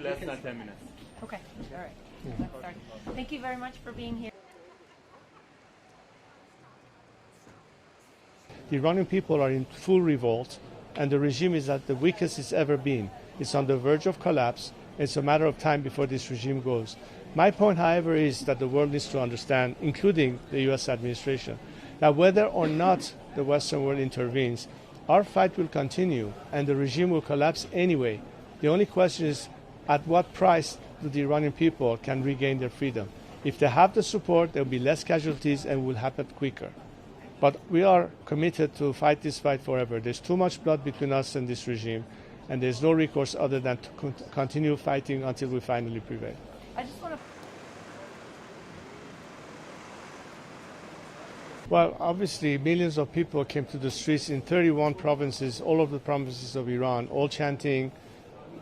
Less than 10 minutes. Okay, all right. Let's start. Thank you very much for being here. The Iranian people are in full revolt, and the regime is at the weakest it's ever been. It's on the verge of collapse. It's a matter of time before this regime goes. My point, however, is that the world needs to understand, including the U.S. administration, that whether or not the Western world intervenes, our fight will continue, and the regime will collapse anyway. The only question is, at what price do the Iranian people can regain their freedom? If they have the support, there will be less casualties and will happen quicker. But we are committed to fight this fight forever. There's too much blood between us and this regime, and there's no recourse other than to continue fighting until we finally prevail. I just want to... Well, obviously, millions of people came to the streets in 31 provinces, all of the provinces of Iran, all chanting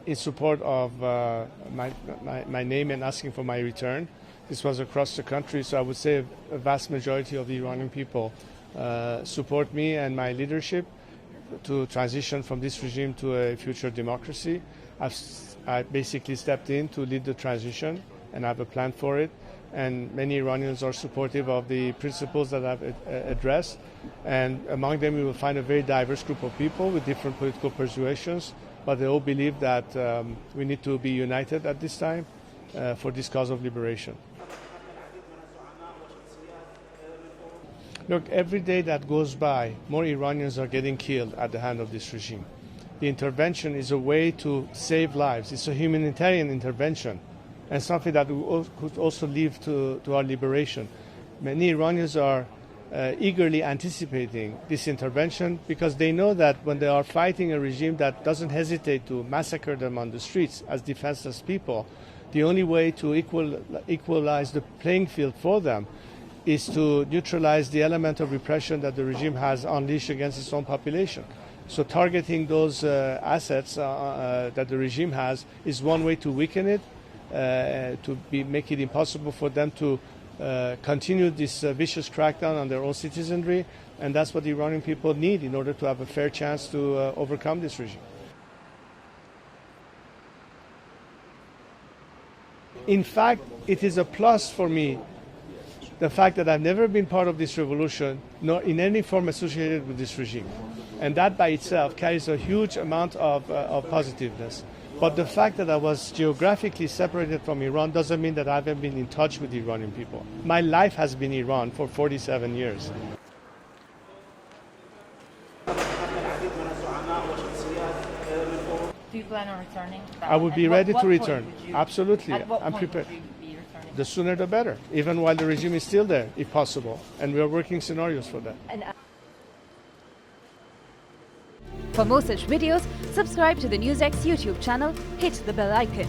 in support of my name and asking for my return. This was across the country, so I would say a vast majority of the Iranian people support me and my leadership to transition from this regime to a future democracy. I basically stepped in to lead the transition, and I have a plan for it. And many Iranians are supportive of the principles that I've addressed. And among them, you will find a very diverse group of people with different political persuasions, but they all believe that we need to be united at this time for this cause of liberation. Look, every day that goes by, more Iranians are getting killed at the hand of this regime. The intervention is a way to save lives. It's a humanitarian intervention, and something that could also lead to our liberation. Many Iranians are eagerly anticipating this intervention because they know that when they are fighting a regime that doesn't hesitate to massacre them on the streets as defenseless people, the only way to equalize the playing field for them is to neutralize the element of repression that the regime has unleashed against its own population. So targeting those assets that the regime has is one way to weaken it, make it impossible for them to continue this vicious crackdown on their own citizenry, and that's what the Iranian people need in order to have a fair chance to overcome this regime. In fact, it is a plus for me, the fact that I've never been part of this revolution, nor in any form associated with this regime. And that by itself carries a huge amount of positiveness. But the fact that I was geographically separated from Iran doesn't mean that I haven't been in touch with the Iranian people. My life has been Iran for 47 years. Do you plan on returning? I would be ready to return. Would you, Absolutely. At what I'm point prepared. would you be returning? The sooner the better, even while the regime is still there, if possible. And we are working scenarios for that. For more such videos, subscribe to the Newsx YouTube channel, hit the bell icon.